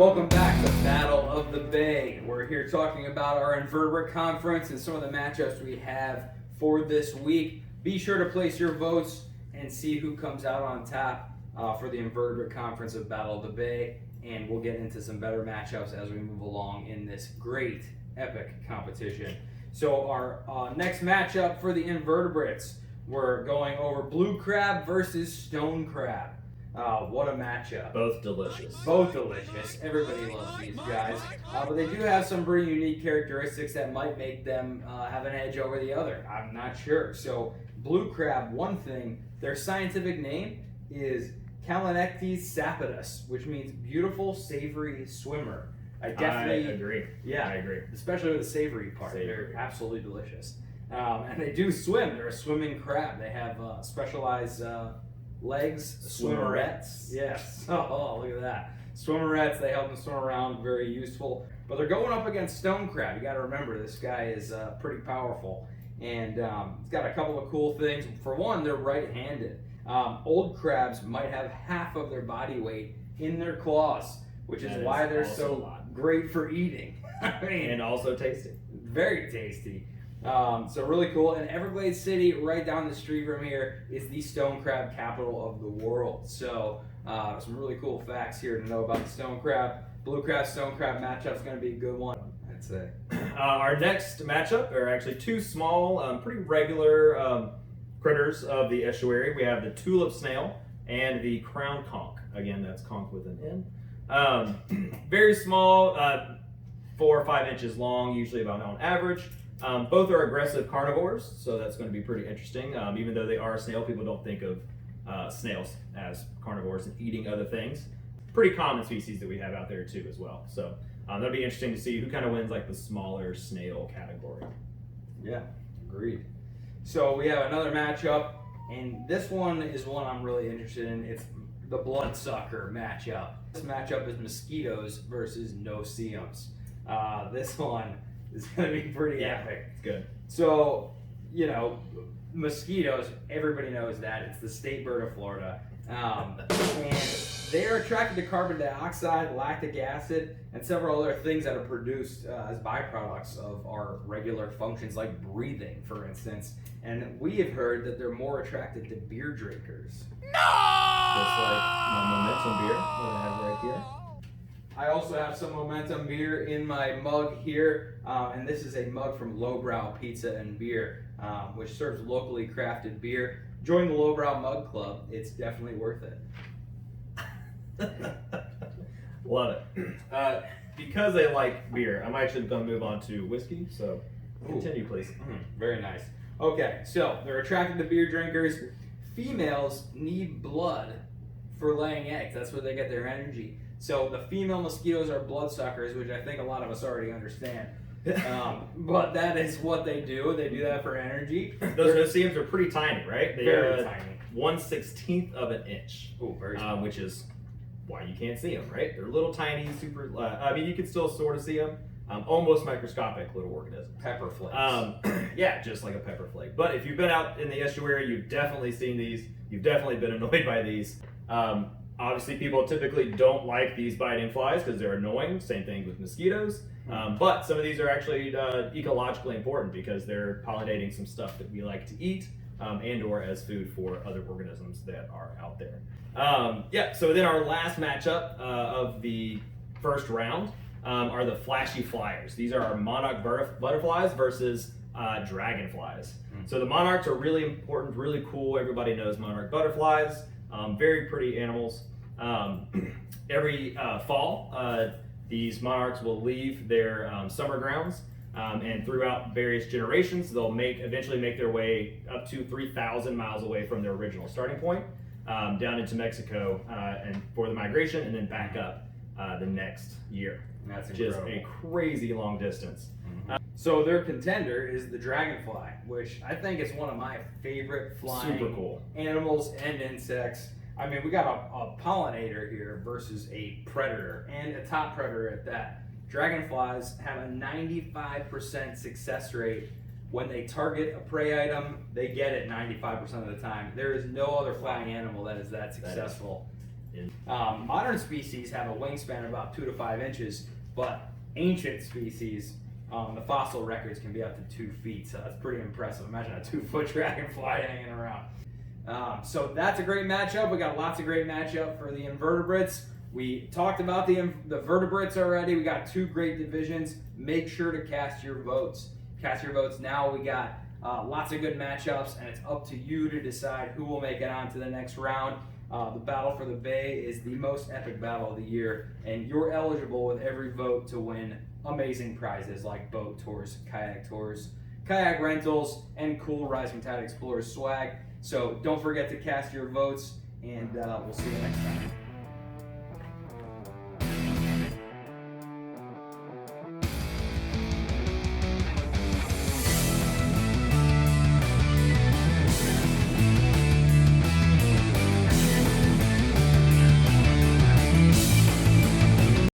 Welcome back to Battle of the Bay. We're here talking about our Invertebrate Conference and some of the matchups we have for this week. Be sure to place your votes and see who comes out on top for the Invertebrate Conference of Battle of the Bay. And we'll get into some better matchups as we move along in this great, epic competition. So our next matchup for the Invertebrates, we're going over blue crab versus stone crab. What a matchup. Both delicious. Both delicious. Everybody loves these guys. But they do have some pretty unique characteristics that might make them have an edge over the other. I'm not sure. So, blue crab, one thing, their scientific name is Calanectes sapidus, which means beautiful, savory swimmer. I agree. Yeah, I agree. Especially with the savory part. They're absolutely delicious. And they do swim. They're a swimming crab. They have specialized legs, swimmerettes. Yes. Oh, look at that. Swimmerettes, they help them swim around, very useful. But they're going up against stone crab. You got to remember, this guy is pretty powerful. And he's got a couple of cool things. For one, they're right-handed. Old crabs might have half of their body weight in their claws, which is why they're so great for eating. I mean, and also tasty. Very tasty. So really cool. And Everglades City, right down the street from here, is the stone crab capital of the world. So some really cool facts here to know about the stone crab. Blue crab, stone crab matchup is going to be a good one, I'd say. Our next matchup are actually two small, pretty regular critters of the estuary. We have the Tulip snail and the crown conch. Again, that's conch with an N. Very small, 4 or 5 inches long, usually about on average. Both are aggressive carnivores, so that's going to be pretty interesting. Even though they are a snail, people don't think of snails as carnivores and eating other things. Pretty common species that we have out there too as well. So that'll be interesting to see who kind of wins like the smaller snail category. Yeah, agreed. So we have another matchup, and this one is one I'm really interested in. It's the bloodsucker matchup. This matchup is mosquitoes versus No-See-Ums. This one is going to be pretty epic. It's good. So, you know, mosquitoes, everybody knows that. It's the state bird of Florida. And they are attracted to carbon dioxide, lactic acid, and several other things that are produced as byproducts of our regular functions, like breathing, for instance. And we have heard that they're more attracted to beer drinkers. Just like my momentum beer that I have right here. I also have some Momentum beer in my mug here, and this is a mug from Lowbrow Pizza and Beer, which serves locally crafted beer. Join the Lowbrow Mug Club. It's definitely worth it. Love it. Because I like beer, I'm actually going to move on to whiskey, so continue, please. Very nice. Okay, so they're attracted to beer drinkers. Females need blood for laying eggs. That's where they get their energy. So the female mosquitoes are bloodsuckers, which I think a lot of us already understand. But that is what they do. They do that for energy. Those Noseeums are pretty tiny, right? They very are tiny. 1/16 of an inch. Oh, very small. Which is why you can't see them, right? They're little tiny, super. I mean, you can still sort of see them. Almost microscopic little organisms. Pepper flakes. Yeah, just like a pepper flake. But if you've been out in the estuary, you've definitely seen these. You've definitely been annoyed by these. Obviously, people typically don't like these biting flies because they're annoying. Same thing with mosquitoes. But some of these are actually ecologically important because they're pollinating some stuff that we like to eat and or as food for other organisms that are out there. Yeah, so then our last matchup of the first round are the flashy flyers. These are our monarch butterflies versus dragonflies. So the monarchs are really important, really cool. Everybody knows monarch butterflies. Very pretty animals. Every fall, these monarchs will leave their summer grounds, and throughout various generations, they'll eventually make their way up to 3,000 miles away from their original starting point, down into Mexico, and for the migration, and then back up the next year. That's just incredible. a crazy long distance. So their contender is the dragonfly, which I think is one of my favorite flying Super cool animals and insects. I mean, we got a pollinator here versus a predator, and a top predator at that. Dragonflies have a 95% success rate. When they target a prey item, they get it 95% of the time. There is no other flying animal that is that successful. Modern species have a wingspan of about 2 to 5 inches, but ancient species, the fossil records can be up to 2 feet, so that's pretty impressive. Imagine a 2-foot dragonfly hanging around. So that's a great matchup. We got lots of great matchup for the invertebrates. We talked about the vertebrates already. We got 2 great divisions. Make sure to cast your votes. Cast your votes now. We got lots of good matchups, and it's up to you to decide who will make it on to the next round. The Battle for the Bay is the most epic battle of the year, and you're eligible with every vote to win amazing prizes like boat tours, kayak rentals, and cool Rising Tide Explorers swag. So don't forget to cast your votes, and we'll see you next time.